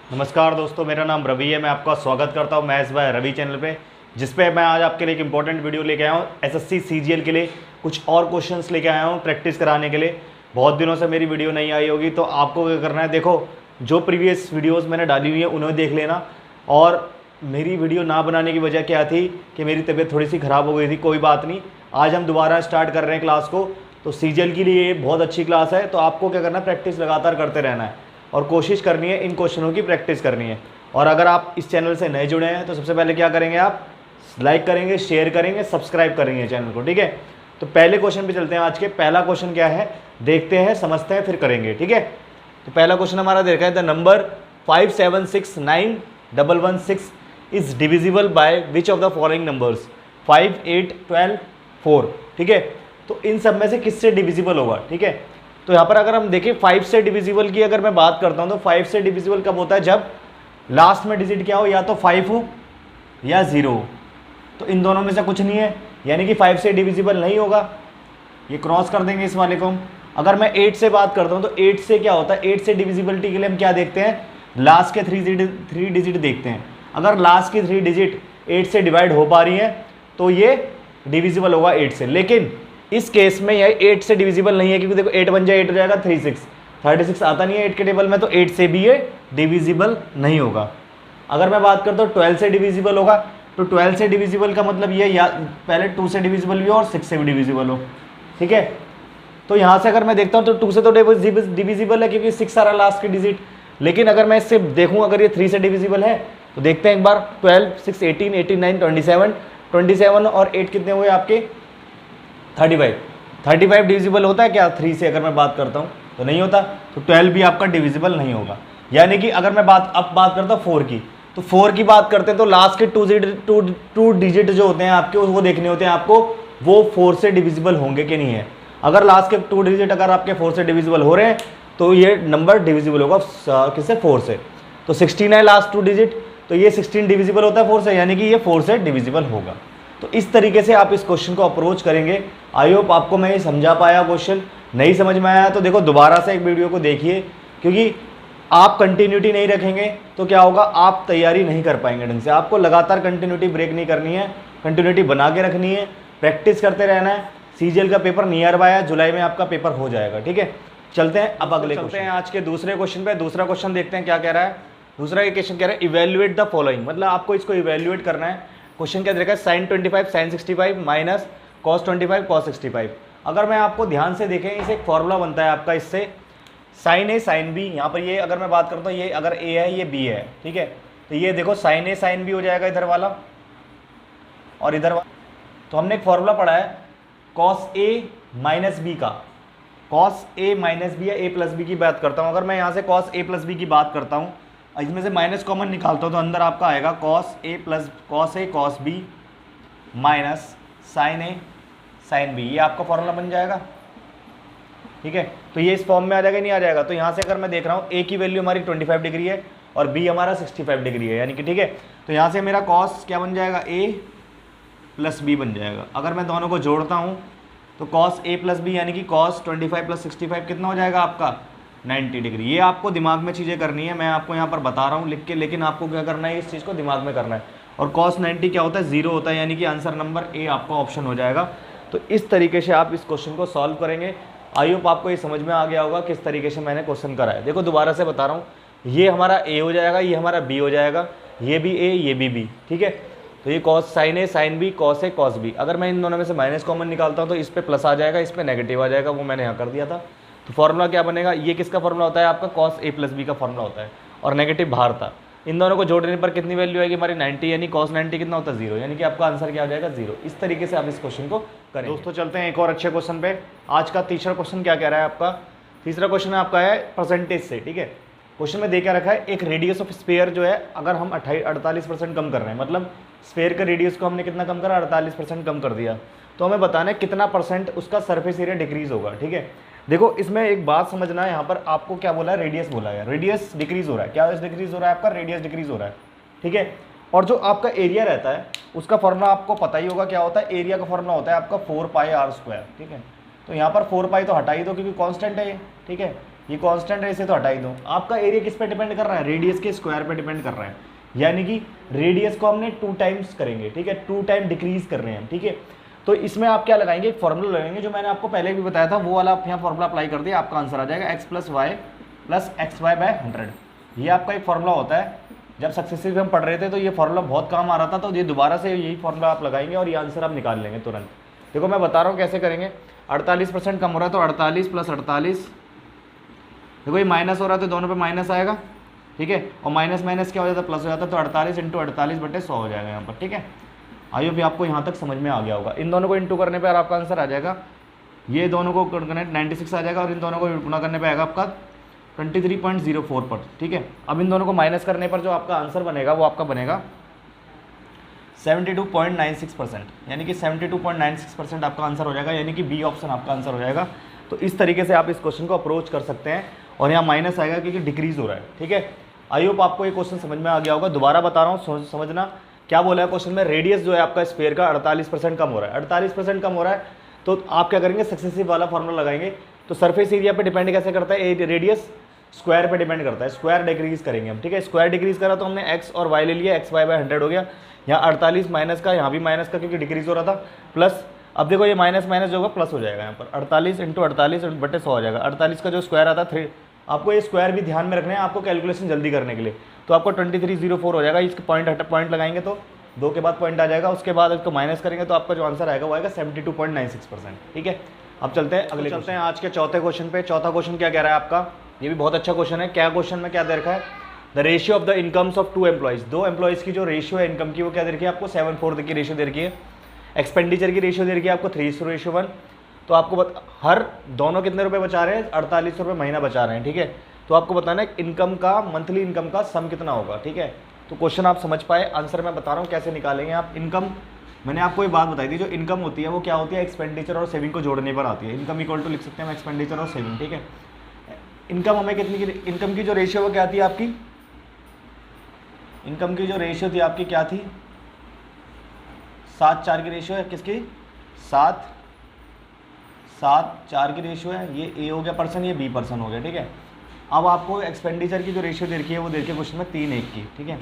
नमस्कार दोस्तों, मेरा नाम रवि है। मैं आपका स्वागत करता हूं मैथ्स बाय रवि चैनल पे, जिस पे मैं आज आपके लिए एक इंपॉर्टेंट वीडियो लेके आया हूं। एसएससी सीजीएल के लिए कुछ और क्वेश्चंस लेके आया हूं प्रैक्टिस कराने के लिए। बहुत दिनों से मेरी वीडियो नहीं आई होगी, तो आपको क्या करना है, देखो जो प्रीवियस वीडियोज़ मैंने डाली हुई है उन्हें देख लेना। और मेरी वीडियो ना बनाने की वजह क्या थी कि मेरी तबीयत थोड़ी सी ख़राब हो गई थी। कोई बात नहीं, आज हम दोबारा स्टार्ट कर रहे हैं क्लास को। तो सीजीएल के लिए ये बहुत अच्छी क्लास है, तो आपको क्या करना है, प्रैक्टिस लगातार करते रहना है और कोशिश करनी है, इन क्वेश्चनों की प्रैक्टिस करनी है। और अगर आप इस चैनल से नए जुड़े हैं तो सबसे पहले क्या करेंगे, आप लाइक करेंगे, शेयर करेंगे, सब्सक्राइब करेंगे चैनल को, ठीक है। तो पहले क्वेश्चन पे चलते हैं। आज के पहला क्वेश्चन क्या है, देखते हैं, समझते हैं, फिर करेंगे, ठीक है। तो पहला क्वेश्चन हमारा देखा है, the number 57691116 is divisible by which of the following numbers 5, 8, 12, 4, ठीक है। तो इन सब में से किससे डिविजिबल होगा, ठीक है। तो यहाँ पर अगर हम देखें 5 से डिविजिबल की अगर मैं बात करता हूँ, तो 5 से डिविजिबल कब होता है, जब लास्ट में डिजिट क्या हो, या तो 5 हो या 0 हो। तो इन दोनों में से कुछ नहीं है, यानी कि 5 से डिविजिबल नहीं होगा। ये क्रॉस कर देंगे इस वाले को हम। अगर मैं 8 से बात करता हूँ, तो 8 से क्या होता है, 8 से डिविजिबिलिटी के लिए हम क्या देखते हैं, लास्ट के 3 डिजिट देखते हैं। अगर लास्ट की 3 डिजिट 8 से डिवाइड हो पा रही है तो ये डिविजिबल होगा 8 से। लेकिन इस केस में यह 8 से डिविजिबल नहीं है, क्योंकि देखो 8 बन जाए 8 हो जाएगा 36 आता नहीं है 8 के टेबल में, तो 8 से भी ये डिविजिबल नहीं होगा। अगर मैं बात करता हूँ 12 से डिविजिबल होगा, तो 12 से डिविजिबल का मतलब ये या पहले 2 से डिविजिबल भी हो और 6 से भी डिविजिबल हो, ठीक है। तो यहाँ से अगर मैं देखता हूँ तो 2 से तो डिविजिबल है, क्योंकि 6 आ रहा लास्ट की डिजिट। लेकिन अगर मैं इससे देखूँ, अगर ये 3 से डिविजिबल है, तो देखते हैं एक बार। 12, 6, 18, 18, 9, 27 और 8 कितने हुए आपके, 35 डिविजिबल होता है क्या 3 से, अगर मैं बात करता हूँ तो नहीं होता। तो 12 भी आपका डिविजिबल नहीं होगा। यानी कि अगर मैं बात करता हूँ 4 की, तो 4 की बात करते हैं तो लास्ट के 2 डिजिट जो होते हैं आपके, वो देखने होते हैं आपको, वो 4 से डिविजिबल होंगे कि नहीं है। अगर लास्ट के 2 डिजिट अगर आपके 4 से डिविजिबल हो रहे हैं, तो ये नंबर डिविजिबल होगा किससे, 4 से। तो 16 है लास्ट 2 डिजिट, तो ये 16 डिविजिबल होता है 4 से, यानी कि ये 4 से डिविजिबल होगा। तो इस तरीके से आप इस क्वेश्चन को अप्रोच करेंगे। आई होप आपको मैं ये समझा पाया। क्वेश्चन नहीं समझ में आया तो देखो दोबारा से एक वीडियो को देखिए, क्योंकि आप कंटिन्यूटी नहीं रखेंगे तो क्या होगा, आप तैयारी नहीं कर पाएंगे ढंग से। आपको लगातार कंटिन्यूटी ब्रेक नहीं करनी है, कंटिन्यूटी बना के रखनी है, प्रैक्टिस करते रहना है। सीजीएल का पेपर नियर बाय है, जुलाई में आपका पेपर हो जाएगा, ठीक है। चलते हैं अब अगले चलते हैं आज के दूसरे क्वेश्चन पे। दूसरा क्वेश्चन देखते हैं क्या कह रहा है। दूसरा क्वेश्चन कह रहा है इवेल्युएट द फॉलोइंग, मतलब आपको इसको इवेल्युएट करना है। क्वेश्चन क्या देखा है, sin 25 sin 65 minus cos 25 cos 65। अगर मैं आपको ध्यान से देखें, इसे एक फॉर्मूला बनता है आपका, इससे sin a sin b, यहाँ पर ये अगर मैं बात करता हूँ, ये अगर a है ये b है, ठीक है। तो ये देखो sin a sin b हो जाएगा इधर वाला और इधर वाला। तो हमने एक फॉर्मूला पढ़ा है cos a माइनस b का, cos a माइनस b या a प्लस b की बात करता हूँ। अगर मैं यहाँ से cos a प्लस b की बात करता हूँ, इसमें से माइनस कॉमन निकालता हूँ, तो अंदर आपका आएगा cos a cos b minus sin a sin b। ये आपका फॉर्मूला बन जाएगा, ठीक है। तो ये इस फॉर्म में आ जाएगा, नहीं आ जाएगा। तो यहाँ से अगर मैं देख रहा हूँ a की वैल्यू हमारी 25 डिग्री है और b हमारा 65 डिग्री है, यानी कि ठीक है। तो यहाँ से मेरा cos क्या बन जाएगा, a प्लस b बन जाएगा। अगर मैं दोनों को जोड़ता हूँ तो cos a प्लस b यानी कि cos 25 प्लस 65 कितना हो जाएगा आपका, 90 डिग्री। ये आपको दिमाग में चीज़ें करनी है, मैं आपको यहाँ पर बता रहा हूँ लिख के, लेकिन आपको क्या करना है, इस चीज़ को दिमाग में करना है। और cos 90 क्या होता है, 0 होता है, यानी कि आंसर नंबर ए आपका ऑप्शन हो जाएगा। तो इस तरीके से आप इस क्वेश्चन को सॉल्व करेंगे। आई होप आपको ये समझ में आ गया होगा किस तरीके से मैंने क्वेश्चन करा है। देखो दोबारा से बता रहा हूँ, ये हमारा ए हो जाएगा, ये हमारा बी हो जाएगा, ये भी ए ये भी बी, ठीक है। तो ये cos sin a sin b cos a cos b। अगर मैं इन दोनों में से माइनस कॉमन निकालता हूँ तो इस पर प्लस आ जाएगा, इस पर नेगेटिव आ जाएगा, वो मैंने यहाँ कर दिया था। तो फॉर्मूला क्या बनेगा, ये किसका फॉर्मूला होता है आपका, cos a प्लस b का फॉर्मूला होता है, और नेगेटिव बाहर था। इन दोनों को जोड़ने पर कितनी वैल्यू आएगी हमारी, 90, यानी cos 90 कितना होता है, 0, यानी कि आपका आंसर क्या हो जाएगा, 0। इस तरीके से आप इस क्वेश्चन को करें। दोस्तों चलते हैं एक और अच्छे क्वेश्चन पे। आज का तीसरा क्वेश्चन क्या कह रहा है आपका, तीसरा क्वेश्चन आपका है परसेंटेज से, ठीक है। क्वेश्चन में देखा रखा है एक रेडियस ऑफ स्फीयर जो है, अगर हम 48% कम कर रहे हैं, मतलब स्फीयर का रेडियस को हमने कितना कम करा, 48% कम कर दिया, तो हमें बताना है कितना परसेंट उसका सरफेस एरिया डिक्रीज होगा, ठीक है। देखो इसमें एक बात समझना है, यहाँ पर आपको क्या बोला है, रेडियस बोला है, रेडियस डिक्रीज हो रहा है। क्या डिक्रीज हो रहा है आपका, रेडियस डिक्रीज हो रहा है, ठीक है। और जो आपका एरिया रहता है उसका फॉर्मूला आपको पता ही होगा क्या होता है, एरिया का फॉर्मूला होता है आपका 4 पाई r स्क्वायर, ठीक है। तो यहाँ पर 4 पाई तो हटा ही दो क्योंकि कांस्टेंट है ये, ठीक है। ये कांस्टेंट है, इसे तो हटा ही दो। आपका एरिया किस पे डिपेंड कर रहा है, रेडियस के स्क्वायर पे डिपेंड कर रहा है, यानी कि रेडियस को हमने 2 टाइम्स करेंगे, ठीक है, 2 टाइम डिक्रीज कर रहे हैं, ठीक है। तो इसमें आप क्या लगाएंगे, एक फॉर्मूला लगाएंगे जो मैंने आपको पहले भी बताया था, वो वाला आप यहाँ फॉर्मूला अप्लाई कर दिया, आपका आंसर आ जाएगा x + y + xy / 100। ये आपका एक फॉर्मूला होता है, जब सक्सेसिव हम पढ़ रहे थे तो ये फॉर्मूला बहुत काम आ रहा था, तो ये दोबारा से यही फॉर्मूला आप लगाएंगे और ये आंसर आप निकाल लेंगे तुरंत। देखो मैं बता रहा हूँ कैसे करेंगे। 48% कम हो रहा है तो 48 + 48, देखो ये माइनस हो रहा है तो दोनों पे माइनस आएगा, ठीक है, और माइनस माइनस क्या हो जाता है, प्लस हो जाता है, तो 48 × 48/100 हो जाएगा यहाँ पर, ठीक है। आई होप आपको यहाँ तक समझ में आ गया होगा। इन दोनों को इंटू करने पर आपका आंसर आ जाएगा, ये दोनों को करने 96 आ जाएगा और इन दोनों को गुणा करने पर आएगा आपका 23.04 पर, ठीक है। अब इन दोनों को माइनस करने पर जो आपका आंसर बनेगा वो आपका बनेगा 72.96%, यानी कि 72.96% आपका आंसर हो जाएगा, यानी कि बी ऑप्शन आपका आंसर हो जाएगा। तो इस तरीके से आप इस क्वेश्चन को अप्रोच कर सकते हैं, और यहाँ माइनस आएगा क्योंकि डिक्रीज हो रहा है, ठीक है। आई होप आपको ये क्वेश्चन समझ में आ गया होगा। दोबारा बता रहा हूँ, समझना क्या बोला है क्वेश्चन में, रेडियस जो है आपका स्फीयर का 48% कम हो रहा है, 48% कम हो रहा है, तो आप क्या करेंगे, सक्सेसिव वाला फॉर्मूला लगाएंगे। तो सरफेस एरिया पे डिपेंड कैसे करता है, रेडियस स्क्वायर पे डिपेंड करता है, स्क्वायर डिक्रीज करेंगे हम, ठीक है। स्क्वायर डिक्रीज करा तो हमने x और y ले लिया, xy/100 हो गया। यहाँ 48 माइनस का, यहाँ भी माइनस का क्योंकि डिक्रीज हो रहा था, प्लस अब देखो ये माइनस माइनस जो होगा प्लस हो जाएगा, यहाँ पर 48 × 48/100 हो जाएगा। 48 का जो स्क्वायर आता है 3, आपको ये स्क्वायर भी ध्यान में रखना है आपको कैलकुलेशन जल्दी करने के लिए। तो आपको 2304 हो जाएगा, इसके पॉइंट लगाएंगे तो 2 के बाद पॉइंट आ जाएगा, उसके बाद इसको माइनस करेंगे तो आपका जो आंसर आएगा वो आएगा 72.96%, ठीक है। अब चलते हैं अगले, चलते हैं आज के चौथे क्वेश्चन पे। चौथा क्वेश्चन क्या कह रहा है आपका, ये भी बहुत अच्छा क्वेश्चन है। क्या क्वेश्चन में क्या दे रखा है, the ratio of the incomes of 2 employees, 2 employees की जो रेशियो है इनकम की वो क्या दे रखी है आपको, 7/4 की रेशियो दे रखी है। एक्सपेंडिचर की रेशियो दे रखी है आपको 3:1। तो आपको हर दोनों कितने रुपए बचा रहे हैं, 48 रुपये महीना बचा रहे हैं, ठीक है। तो आपको बताना है इनकम का, मंथली इनकम का सम कितना होगा, ठीक है। तो क्वेश्चन आप समझ पाए, आंसर मैं बता रहा हूँ कैसे निकालेंगे आप। इनकम, मैंने आपको ये बात बताई थी, जो इनकम होती है वो क्या होती है, एक्सपेंडिचर और सेविंग को जोड़ने पर आती है। इनकम इक्वल टू लिख सकते हैं हम एक्सपेंडिचर और सेविंग, ठीक है। इनकम हमें कितनी की, इनकम की जो रेशियो वो क्या थी आपकी, इनकम की जो रेशियो थी आपकी क्या थी, 7:4 की रेशियो है, किसकी, 7:4 की रेशियो है। ये ए हो गया पर्सन, ये बी पर्सन हो गया, ठीक है। अब आपको एक्सपेंडिचर की जो रेशियो दे रखी है वो दे रखी है क्वेश्चन में 3:1 की, ठीक है।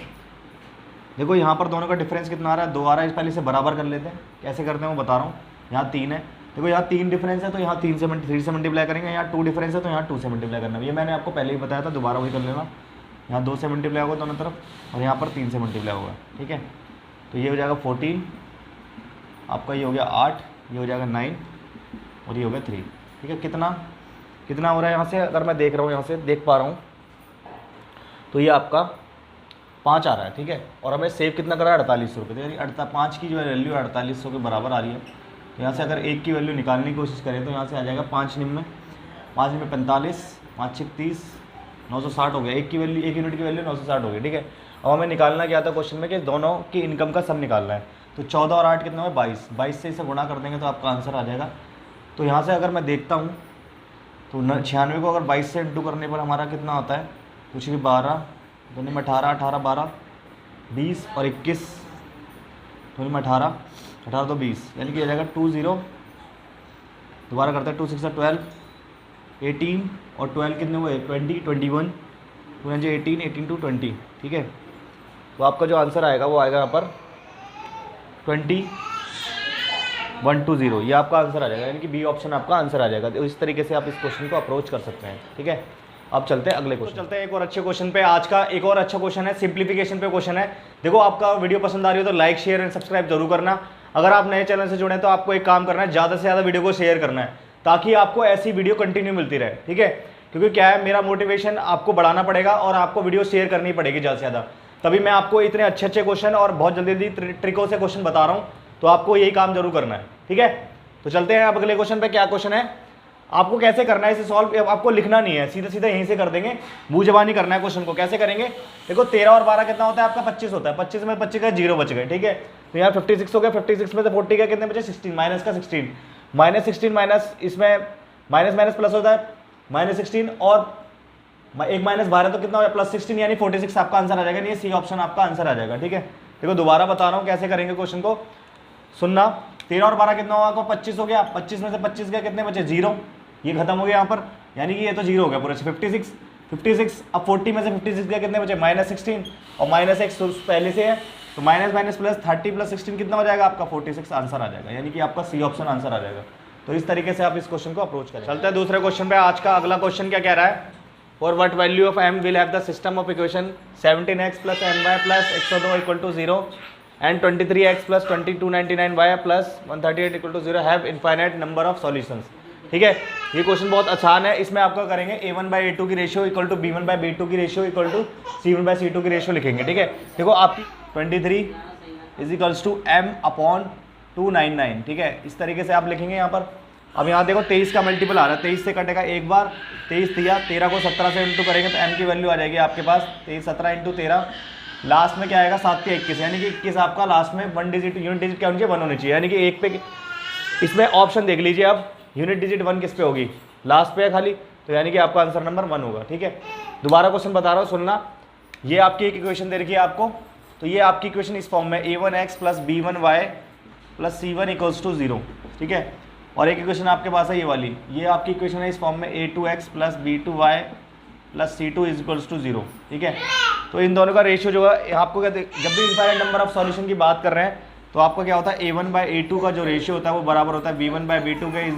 देखो यहाँ पर दोनों का डिफरेंस कितना आ रहा है, 2 आ रहा है, पहले से बराबर कर लेते हैं, कैसे करते हैं वो बता रहा हूँ। यहाँ 3 है, देखो यहाँ 3 डिफरेंस है तो यहाँ 3 से मल्टीप्लाई करेंगे, यहाँ 2 डिफरेंस है तो यहाँ 2 से मल्टीप्लाई करना है। ये मैंने आपको पहले ही बताया था, दोबारा वही कर लेना। यहाँ 2 से मल्टीप्लाई होगा दोनों तरफ, और यहाँ पर 3 से मल्टीप्लाई होगा, ठीक है। तो ये हो जाएगा 14, आपका ये हो गया 8, ये हो जाएगा 9, और ये हो गया 3, ठीक है। कितना कितना हो रहा है यहाँ से, अगर मैं देख रहा हूँ, यहाँ से देख पा रहा हूँ, तो ये आपका 5 आ रहा है, ठीक है। और हमें सेव कितना करा है, 48 रुपये, तो यानी 5 की जो वैल्यू 4800 के बराबर आ रही है। तो यहाँ से अगर 1 की वैल्यू निकालने की कोशिश करें तो यहाँ से आ जाएगा 5 निम 45, 5 6 30, 960 हो गया। 1 की वैल्यू, 1 यूनिट की वैल्यू 960 हो गई, ठीक है। अब हमें निकालना क्या था क्वेश्चन में कि दोनों की इनकम का सम निकालना है। तो 14 और 8 कितना है, 22, 22 से इसे गुणा कर देंगे तो आपका आंसर आ जाएगा। तो यहाँ से अगर मैं देखता हूँ तो 96 को अगर 22 से इंटू करने पर हमारा कितना होता है, कुछ भी 12, दोनों में 18, 18 12 20 और 21, दोनों में 18, 18 तो 20, यानी कि आ जाएगा 20। दोबारा करते हैं, 2 6 12, 18 और 12 कितने हुए, 20, 21, 18, 18 to 20, ठीक है। तो आपका जो आंसर आएगा वो आएगा यहाँ पर 2120, ये आपका आंसर आ जाएगा, यानी कि बी ऑप्शन आपका आंसर आ जाएगा। तो इस तरीके से आप इस क्वेश्चन को अप्रोच कर सकते हैं, ठीक है। अब चलते हैं अगले क्वेश्चन, चलते हैं एक और अच्छे क्वेश्चन पे। आज का एक और अच्छा क्वेश्चन है, सिंप्लीफिकेशन पे क्वेश्चन है। देखो आपका वीडियो पसंद आ रही हो तो लाइक शेयर एंड सब्सक्राइब जरूर करना। अगर आप नए चैनल से जुड़े हैं तो आपको एक काम करना है, ज़्यादा से ज़्यादा वीडियो को शेयर करना है ताकि आपको ऐसी वीडियो कंटिन्यू मिलती रहे, ठीक है। क्योंकि क्या है, मेरा मोटिवेशन आपको बढ़ाना पड़ेगा और आपको वीडियो शेयर करनी पड़ेगी ज़्यादा से ज़्यादा, तभी मैं आपको इतने अच्छे अच्छे क्वेश्चन और बहुत जल्दी जल्दी ट्रिकों से क्वेश्चन बता रहा हूँ। तो आपको यही काम जरूर करना है, ठीक है। तो चलते हैं अब अगले क्वेश्चन पे। क्या क्वेश्चन है, आपको कैसे करना है इसे सॉल्व, आपको लिखना नहीं है, सीधा सीधा यहीं से कर देंगे, मुंह जबानी करना है क्वेश्चन को। कैसे करेंगे, देखो 13 और 12 कितना होता है आपका, 25 होता है। 25 में 25 का 0 बच गए, ठीक है। तो यहाँ 56 हो गया, 56 में से 40 का कितने बचे, 16, माइनस का 16, -16 माइनस, इसमें माइनस माइनस प्लस होता है, -16 और 1 -12 तो कितना हो गया, +16, यानी 46 आपका आंसर आ जाएगा। नहीं, सी ऑप्शन आपका आंसर आ जाएगा, ठीक है। देखो दोबारा बता रहा हूँ कैसे करेंगे क्वेश्चन को, सुनना। 13 और 12 कितना होगा आपको, 25 हो गया। 25 में से 25 के कितने बचे, 0, ये खत्म हो गया यहाँ पर, यानी कि ये तो जीरो हो गया पूरा। 56 अब 40 में से 56 के कितने बचे, -16 और -x तो पहले से है, तो माइनस माइनस प्लस 30 + 16 कितना हो जाएगा आपका 46 आंसर आ जाएगा, यानी कि आपका सी ऑप्शन आंसर आ जाएगा। तो इस तरीके से आप इस क्वेश्चन को अप्रोच करें। चलते हैं दूसरे क्वेश्चन पे। आज का अगला क्वेश्चन क्या कह रहा है, for what value of m will have the system of equation 17x + my + x2 = 0 and 23x + 2299y + 138 = 0 have infinite number of solutions. ठीक है, ये क्वेश्चन बहुत आसान है। इसमें आपका करेंगे a1/a2 की रेशियो = b1/b2 की रेशियो = c1/c2 की रेशियो लिखेंगे। ठीक है, देखो आपकी 23 = m/299। ठीक है, इस तरीके से आप लिखेंगे यहाँ पर। अब यहाँ देखो 23 का मल्टीपल आ रहा है, 23 से कटेगा एक बार, 23 दिया, 13 को 17 से इंटू करेंगे तो m की वैल्यू आ जाएगी आपके पास 23 17 × 13, लास्ट में क्या आएगा 7 के 21, यानी कि 21 आपका लास्ट में यूनिट डिजिट क्या होनी चाहिए, 1 होनी चाहिए, यानी कि एक पे। इसमें ऑप्शन देख लीजिए अब, यूनिट डिजिट 1 किस पे होगी, लास्ट पे है खाली, तो यानी कि आपका आंसर नंबर 1 होगा। ठीक है, दोबारा क्वेश्चन बता रहा हूँ सुनना। ये आपकी एक इक्वेशन दे रखी है आपको, तो ये आपकी इक्वेशन इस फॉर्म में a1x + b1y + c1 = 0। ठीक है, और एक इक्वेशन आपके पास है ये वाली, ये आपकी इक्वेशन है इस फॉर्म में a2x + b2y + c2 = 0। ठीक है, तो इन दोनों का रेशियो जो है आपको क्या, जब भी इनफाइनाइट नंबर ऑफ सॉल्यूशन की बात कर रहे हैं तो आपका क्या होता है, a1/a2 का जो रेशियो होता है वो बराबर होता है b1/b2 के =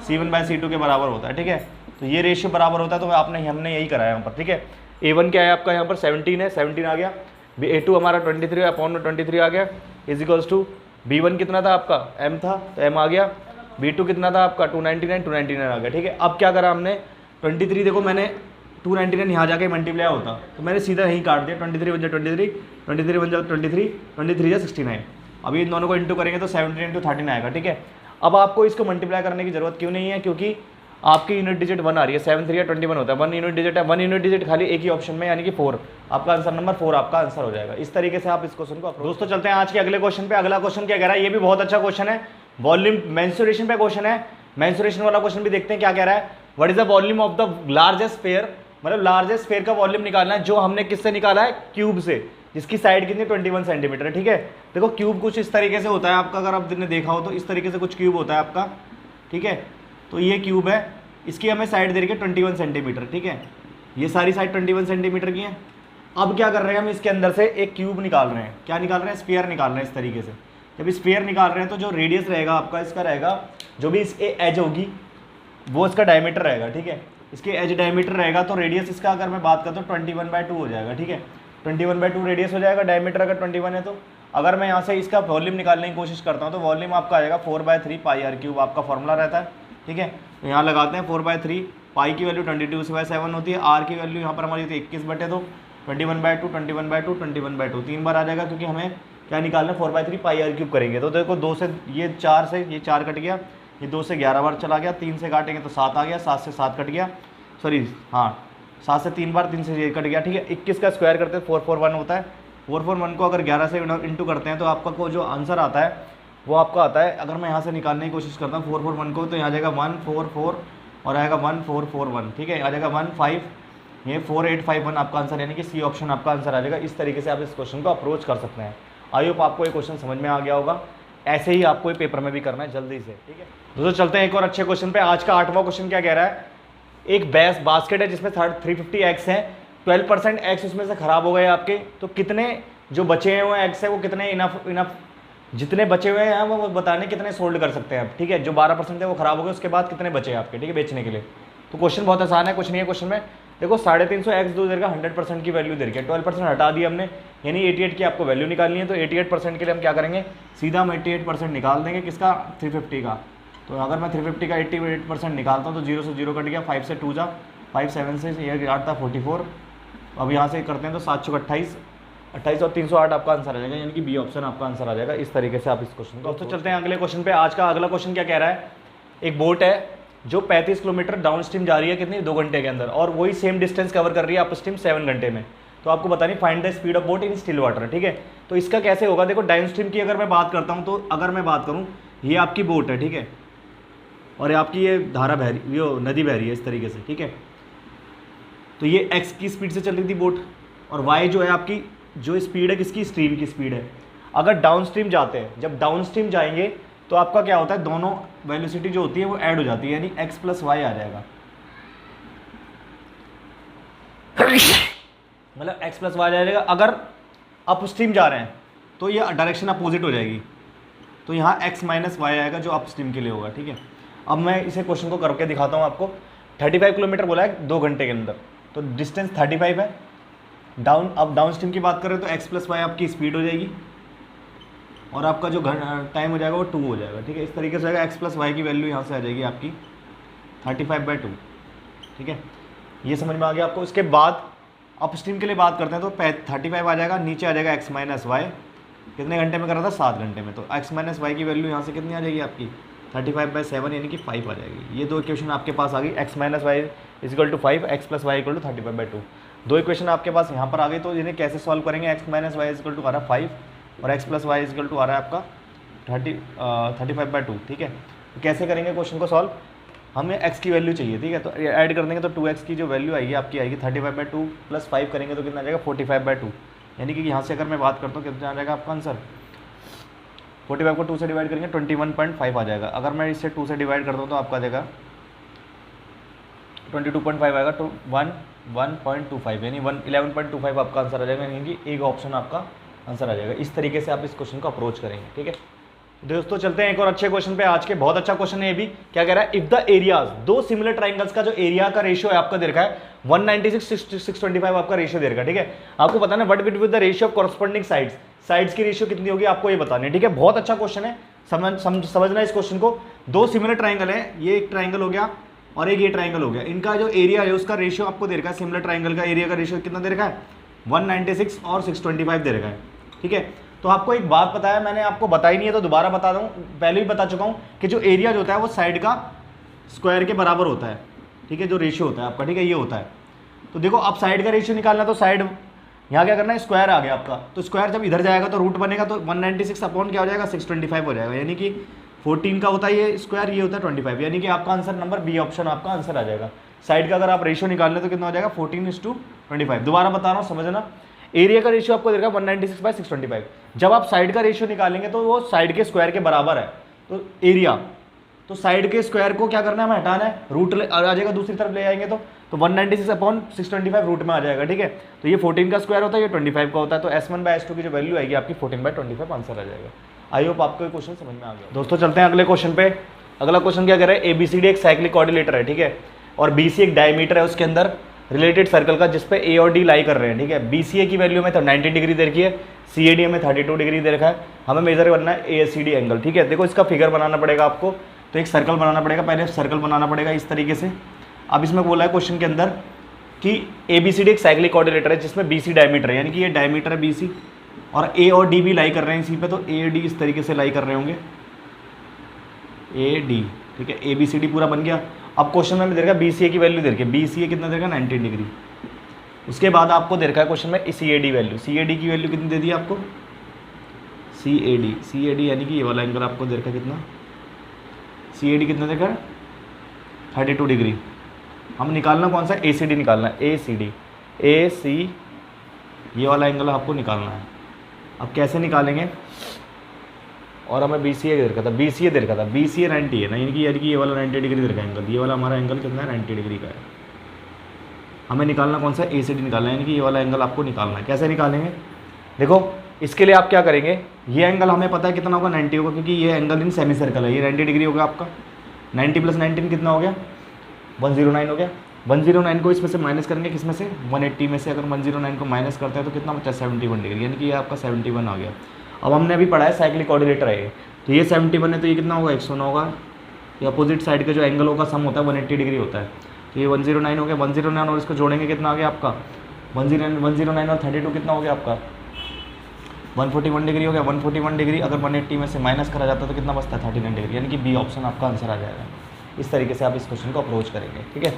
c1/c2 के बराबर होता है। ठीक है, तो ये रेशियो बराबर होता है, तो हमने यही करा है यहाँ पर। ठीक है, a1 क्या है आपका यहाँ पर 17 है, 17 आ गया, a2 हमारा 23/23 आ गया, = b1 कितना था आपका m था, तो m आ गया, b2 कितना था आपका 299 आ गया। ठीक है, अब क्या करा हमने, 23 देखो मैंने 299 यहाँ जाके मल्टीप्लाई होता तो मैंने सीधा यहीं काट दिया, 23 × 23, 23 × 23, 23 × 69। अभी इन दोनों को इंटू करेंगे तो 17 × 13 आएगा। ठीक है, अब आपको इसको मल्टीप्लाई करने की जरूरत क्यों नहीं है, क्योंकि आपकी यूनिट डिजिट 1 आ रही है, 7 3 21 होता है, 1 यूनिट डिजिट है, 1 यूनिट डिजिट खाली एक ही ऑप्शन में, यानी कि 4, आपका आंसर नंबर 4 आपका आंसर हो जाएगा। इस तरीके से आप इस क्वेश्चन को दोस्तों चलते हैं आज के अगले क्वेश्चन पे। अगला क्वेश्चन क्या कह रहा है, ये भी बहुत अच्छा क्वेश्चन है, वॉल्यूम मेंसुरेशन पे क्वेश्चन है। मेंसुरेशन वाला क्वेश्चन भी देखते हैं क्या कह रहा है, what is the volume of the largest sphere, मतलब लार्जेस्ट स्फीयर का वॉल्यूम निकालना है, जो हमने किससे निकाला है, क्यूब से, जिसकी साइड कितनी 21 सेंटीमीटर है। ठीक है, देखो क्यूब कुछ इस तरीके से होता है आपका, अगर आपने देखा हो तो इस तरीके से कुछ क्यूब होता है आपका। ठीक है, तो ये क्यूब है, इसकी हमें साइड दे रही है 21 सेंटीमीटर। ठीक है, ये सारी साइड 21 सेंटीमीटर की है। अब क्या कर रहे हैं हम, इसके अंदर से एक क्यूब निकाल रहे हैं, क्या निकाल रहे हैं, स्फीयर निकाल रहे हैं। इस तरीके से जब स्फीयर निकाल रहे हैं तो जो रेडियस रहेगा आपका इसका रहेगा, जो भी इसके एज होगी वो इसका डायमीटर रहेगा। ठीक है, इसके एज डायमीटर रहेगा, तो रेडियस इसका अगर मैं बात करता हूँ 21/2 हो जाएगा। ठीक है, 21/2 रेडियस हो जाएगा, डायमीटर अगर 21 है तो। अगर मैं यहाँ से इसका वॉल्यूम निकालने की कोशिश करता हूँ तो वॉल्यूम आपका आएगा 4/3 πr³ आपका फॉर्मूला रहता है। ठीक है, तो यहाँ लगाते हैं 4/3, पाई की वैल्यू 22/7 होती है, आर की वैल्यू यहाँ पर हमारी होती है 21/2, 21/2 21/2 21/2 3 बार आ जाएगा, क्योंकि हमें क्या निकालना है 4/3 πr³ करेंगे। तो देखो 2 से ये 4 से ये 4 कट गया, ये 2 से 11 बार चला गया, 3 से काटेंगे तो 7 आ गया, 7 से 7 कट गया, सॉरी हाँ 7 से 3 बार, 3 से ये कट गया। ठीक है, 21 का स्क्वायर करते हैं 441 होता है, 441 को अगर 11 से इंटू करते हैं तो आपका को जो आंसर आता है वो आपका आता है, अगर मैं यहाँ से निकालने की कोशिश करता हूँ 441 को, तो यहाँ आ जाएगा 144 और आएगा 1441। ठीक है, आ जाएगा 15, ये 4851 आपका आंसर, यानी कि सी ऑप्शन आपका आंसर आ जाएगा। इस तरीके से आप इस क्वेश्चन को अप्रोच कर सकते हैं। आई होप आपको ये क्वेश्चन समझ में आ गया होगा, ऐसे ही आपको ये पेपर में भी करना है जल्दी से। ठीक है दोस्तों, चलते हैं एक और अच्छे क्वेश्चन पे। आज का 8वां क्वेश्चन क्या कह रहा है, एक बास्केट है जिसमें 350 एग्स हैं, 12% एग्स उसमें से खराब हो गए आपके, तो कितने जो बचे हुए एग्स है वो कितने इनफ जितने बचे हुए हैं वो बताने कितने सोल्ड कर सकते हैं आप। ठीक है, जो 12% है वो खराब हो गए, उसके बाद कितने बचे हैं आपके, ठीक है, बेचने के लिए। तो क्वेश्चन बहुत आसान है, कुछ नहीं है क्वेश्चन में। देखो 350 एग्स दो देगा, 100% की वैल्यू दे रही है, 12% हटा दी हमने, यानी 88 की आपको वैल्यू निकालनी है। तो 88% के लिए हम क्या करेंगे, सीधा हम 88% निकाल देंगे, किसका, 350 का। तो अगर मैं 350 का 88% निकालता हूँ तो 0 से 0 कट गया, 5 से 2 जा, 5 7 से ये 8 था 44। अब यहाँ से करते हैं तो 7 चौक 28, 28 और 308 आपका आंसर आ जाएगा, यानी कि बी ऑप्शन आपका आंसर आ जाएगा। इस तरीके से आप इस क्वेश्चन को। तो चलते हैं अगले क्वेश्चन पे। आज का अगला क्वेश्चन क्या कह रहा है, एक बोट है जो 35 किलोमीटर डाउन स्ट्रीम जा रही है, कितनी, 2 घंटे के अंदर, और वही सेम डिस्टेंस कवर कर रही है अप स्ट्रीम 7 घंटे में। तो आपको बतानी find the speed of boat in still water. ठीक है, तो इसका कैसे होगा, देखो डाउन स्ट्रीम की अगर मैं बात करता हूँ, तो अगर मैं बात करूँ, ये आपकी बोट है, ठीक है, और आपकी ये धारा बह रही, ये नदी बह रही है इस तरीके से। ठीक है, तो ये एक्स की स्पीड से चल रही थी बोट, और वाई जो है आपकी जो स्पीड है किसकी, स्ट्रीम की स्पीड है। अगर डाउन स्ट्रीम जाते हैं, जब डाउन स्ट्रीम जाएंगे तो आपका क्या होता है, दोनों वेलोसिटी जो होती है वो ऐड हो जाती है, यानी x प्लस वाई आ जाएगा, मतलब x प्लस वाई आ जाएगा। अगर अप स्ट्रीम जा रहे हैं तो ये डायरेक्शन अपोजिट हो जाएगी, तो यहाँ x माइनस वाई आएगा जो अप स्ट्रीम के लिए होगा, ठीक है। अब मैं इसे क्वेश्चन को करके दिखाता हूँ आपको। 35 किलोमीटर बोला है 2 घंटे के अंदर, तो डिस्टेंस 35 है। अब डाउन स्ट्रीम की बात करें तो x प्लस वाई आपकी स्पीड हो जाएगी और आपका जो टाइम हो जाएगा वो 2 हो जाएगा, ठीक है। इस तरीके से आएगा, x प्लस वाई की वैल्यू यहाँ से आ जाएगी आपकी 35/2, ठीक है। ये समझ में आ गया आपको। इसके बाद अप स्ट्रीम के लिए बात करते हैं तो 35 आ जाएगा, नीचे आ जाएगा x माइनस वाई, कितने घंटे में कर रहा था, 7 घंटे में, तो x माइनस वाई की वैल्यू यहाँ से कितनी आ जाएगी आपकी 35/7 यानी कि 5 आ जाएगी। ये दो इक्वेशन आपके पास आ गई, x minus Y equal to 5, x plus Y equal to 35/2। दो इक्वेशन आपके पास यहाँ पर आ गई, तो इन्हें कैसे सॉल्व करेंगे, x minus Y equal to आ रहा है 5 और x plus y equal to आ रहा है आपका 35/2, ठीक है। तो कैसे करेंगे क्वेश्चन को सॉल्व, हमें x की वैल्यू चाहिए, ठीक है। तो ऐड कर देंगे तो 2x की जो वैल्यू आएगी आपकी आएगी 35/2 प्लस 5 करेंगे तो कितना आ जाएगा 45/2, यानी कि यहाँ से अगर मैं बात करता हूँ कितना आ जाएगा आपका आंसर, 45 को 2 से डिवाइड करेंगे 21.5 आ जाएगा। अगर मैं इसे 2 से डिवाइड करता हूँ तो आपका आ जाएगा 22.5 आएगा, तो 1.25 यानी 11.25 आपका आंसर आ जाएगा, यानी कि एक ऑप्शन आपका आंसर आ जाएगा। इस तरीके से आप इस क्वेश्चन को अप्रोच करेंगे, ठीक है। दोस्तों चलते हैं एक और अच्छे क्वेश्चन पे। आज के बहुत अच्छा क्वेश्चन है ये भी। क्या कह रहा है, इफ द एरियाज, दो सिमिलर ट्राइंगल्स का जो एरिया का रेशियो है आपका दे रखा है 196:625 आपका रेशियो दे रखा है, ठीक है। आपको बताना what will be the ratio of corresponding sides, sides की रेशियो कितनी होगी आपको ये बतानी है, ठीक है। बहुत अच्छा क्वेश्चन है, समझना इस क्वेश्चन को। दो सिमिलर ट्राइंगल है, ये एक ट्राइंगल हो गया और एक ये ट्राइंगल हो गया, इनका जो एरिया है उसका रेशियो आपको दे रखा है। सिमिलर ट्राइंगल का एरिया का रेशियो कितना दे रखा है 196 और 625 दे रखा है, ठीक है। तो आपको एक बात पता है, मैंने आपको बताई नहीं है तो दोबारा बता दूं, पहले भी बता चुका हूं कि जो एरिया जो होता है वो साइड का स्क्वायर के बराबर होता है, ठीक है। जो रेशियो होता है आपका, ठीक है, ये होता है। तो देखो अब साइड का रेशियो निकालना, तो साइड यहाँ क्या करना है, स्क्वायर आ गया आपका, तो स्क्वायर जब इधर जाएगा तो रूट बनेगा, तो 196 अपॉन क्या हो जाएगा 625 हो जाएगा, यानी कि 14 का होता है ये स्क्वायर, ये होता है 25, यानी कि आपका आंसर नंबर बी ऑप्शन आपका आंसर आ जाएगा। साइड का अगर आप रेशियो निकाल लें तो कितना हो जाएगा 14:25। दोबारा बता रहा हूँ समझना, एरिया का रेशियो आपको देगा 196/625। जब आप साइड का रेशियो निकालेंगे तो वो साइड के स्क्वायर के बराबर है, तो एरिया, तो साइड के स्क्वायर को क्या करना है, हमें हटाना है, रूट आ जाएगा दूसरी तरफ ले आएंगे तो 196/625 रूट में आ जाएगा, ठीक है। तो ये 14 का स्क्वायर होता है, ये 25 का होता है, तो S1/S2 की जो वैल्यू आएगी आपकी 14/25 आंसर आ जाएगा। आई होप आपको ये क्वेश्चन समझ में आ गया। दोस्तों चलते हैं अगले क्वेश्चन पे। अगला क्वेश्चन क्या कह रहा है, ABCD एक साइक्लिक कोऑर्डिनेटर है, ठीक है, और BC एक डायमीटर है उसके अंदर रिलेटेड सर्कल का, जिसपे A और D लाई कर रहे हैं, ठीक है। BCA की वैल्यू में तो 90 डिग्री दे रखी है, CAD में 32 डिग्री दे रखा है, हमें मेजर करना है ASCD एंगल, ठीक है। देखो इसका फिगर बनाना पड़ेगा आपको, तो एक सर्कल बनाना पड़ेगा, पहले सर्कल बनाना पड़ेगा इस तरीके से। अब इसमें बोला है क्वेश्चन के अंदर कि ABCD एक साइक्लिक कोऑर्डिनेटर है जिसमें BC डायमीटर है, यानी कि ये डायमीटर है BC और A और D भी लाई कर रहे हैं इसी पे, तो AD इस तरीके से लाई कर रहे होंगे AD, ठीक है। ABCD पूरा बन गया। अब क्वेश्चन में दे रखा है BCA की वैल्यू दे रखी है, BCA कितना दे रखा है 90 डिग्री। उसके बाद आपको दे रखा है क्वेश्चन में CAD वैल्यू, CAD की वैल्यू कितनी दे दी आपको CAD यानी कि ये वाला एंगल आपको दे रखा है कितना, CAD कितना दे रखा है 32 डिग्री। हम निकालना कौन सा, ACD निकालना है, AC ये वाला एंगल आपको निकालना है। अब कैसे निकालेंगे, और हमें BCA दे रखा था, BCA 90 है ना, यानी कि ये वाला 90 डिग्री दे रखा है एंगल, ये वाला हमारा एंगल कितना है 90 डिग्री का है। हमें निकालना कौन सा, ACD निकालना है, यानी कि ये वाला एंगल आपको निकालना है। कैसे निकालेंगे, देखो इसके लिए आप क्या करेंगे, ये एंगल हमें पता है कितना होगा 90 होगा, क्योंकि ये एंगल इन सेमी सर्कल है, ये 90 डिग्री होगा आपका। 90 + 19 कितना हो गया 109 हो गया। 109 को इसमें से माइनस करेंगे, किसमें से 180 में से अगर 109 को माइनस करते हैं तो कितना बचा 71 डिग्री, यानी कि ये आपका 71 आ गया। अब हमने अभी पढ़ा है साइक्लिक कोऑर्डिनेटर है, तो ये 71 है, तो ये कितना होगा 109 होगा। ये अपोजिट साइड के जो एंगलों का सम होता है 180 डिग्री होता है, तो ये 109 हो गया। 109 और इसको जोड़ेंगे कितना आ गया आपका 109 और 32 कितना हो गया आपका 141 डिग्री हो गया। 141 डिग्री अगर 180 में से माइनस करा जाता है तो कितना बचता है 39 डिग्री, यानी कि बी ऑप्शन आपका आंसर आ जाएगा। इस तरीके से आप इस क्वेश्चन को अप्रोच करेंगे, ठीक है।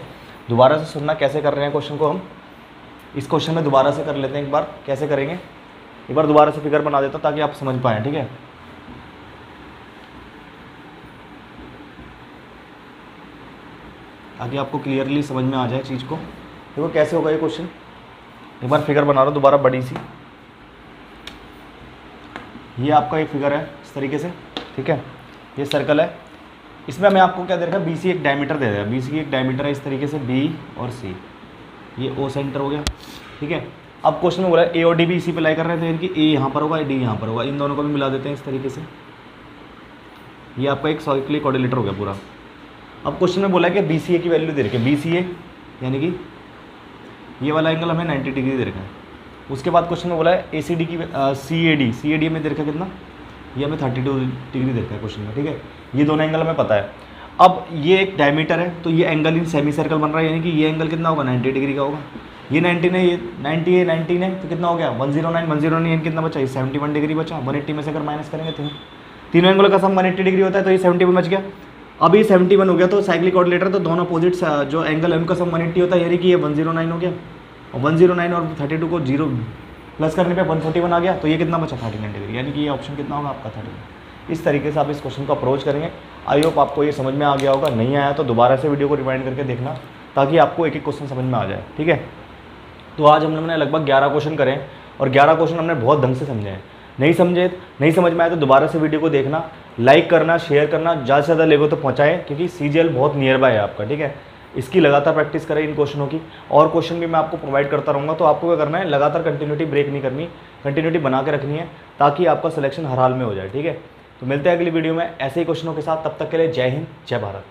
दोबारा से सुनना कैसे कर रहे हैं क्वेश्चन को, हम इस क्वेश्चन में दोबारा से कर लेते हैं एक बार, कैसे करेंगे एक बार दोबारा से फिगर बना देता हूँ ताकि आप समझ पाएँ, ठीक है। ताकि आपको क्लियरली समझ में आ जाए चीज़ को। देखो कैसे होगा ये क्वेश्चन, एक बार फिगर बना रहा हूँ दोबारा बड़ी सी। ये आपका एक फिगर है इस तरीके से, ठीक है। ये सर्कल है, इसमें हमें आपको क्या दे रखा है, बी सी एक डायमीटर दे देगा, बी सी एक डायमीटर है इस तरीके से, बी और सी, ये ओ सेंटर हो गया, ठीक है। अब क्वेश्चन में बोला ए और डी भी इसी पे लाई कर रहे थे, इनकी ए यहाँ पर होगा, डी यहाँ पर होगा, इन दोनों को भी मिला देते हैं इस तरीके से, ये आपका एक साइक्लिक कोऑर्डिनेटर हो गया पूरा। अब क्वेश्चन में बोला है कि बी सी ए की वैल्यू दे रखी है, बी सी ए यानी कि ये वाला एंगल हमें 90 डिग्री दे रखा है। उसके बाद क्वेश्चन में बोला है ए सी डी की सी ए डी में दे रखा है कितना, ये हमें 32 डिग्री दे रखा है क्वेश्चन में, ठीक है। ये दोनों एंगल हमें पता है। अब ये एक डायमीटर है, तो ये एंगल इन सेमी सर्कल बन रहा है, यानी कि ये एंगल कितना होगा, 90 डिग्री का होगा। ये 19 है, ये 90 है, 19 है, तो कितना हो गया 109 कितना बचा, ये 71 डिग्री बचा। 180 में से अगर माइनस करेंगे तो तीनों एंगलों का सम 180 डिग्री होता है, तो ये 71 बच गया। अब ये 71 हो गया, तो साइक्लिक कोऑर्डिनेटर, तो दोनों अपोजिट जो एंगल है उनका सम 180 होता है, यानी कि ये 109 हो गया, और 109 और 32 को 0 प्लस करने पे 141 आ गया, तो ये कितना बचा 39 डिग्री, यानी कि ये ऑप्शन कितना होगा आपका 39। इस तरीके से आप इस क्वेश्चन को अप्रोच करेंगे। आई होप आपको ये समझ में आ गया होगा, नहीं आया तो दोबारा से वीडियो को रिवाइंड करके देखना, ताकि आपको एक एक क्वेश्चन समझ में आ जाए, ठीक है। तो आज हम लोगों ने लगभग 11 क्वेश्चन करें, और 11 क्वेश्चन हमने बहुत ढंग से समझे हैं। नहीं समझ में आए तो दोबारा से वीडियो को देखना, लाइक करना, शेयर करना, ज़्यादा से ज़्यादा लोगों तक पहुँचाएं, क्योंकि सीजीएल बहुत नियर बाय है आपका, ठीक है। इसकी लगातार प्रैक्टिस करें इन क्वेश्चनों की, और क्वेश्चन भी मैं आपको प्रोवाइड करता रहूँगा। तो आपको क्या करना है, लगातार कंटिन्यूटी ब्रेक नहीं करनी, कंटिन्यूटी बना के रखनी है, ताकि आपका सिलेक्शन हर हाल में हो जाए, ठीक है। तो मिलते हैं अगली वीडियो में ऐसे ही क्वेश्चनों के साथ, तब तक के लिए जय हिंद, जय भारत।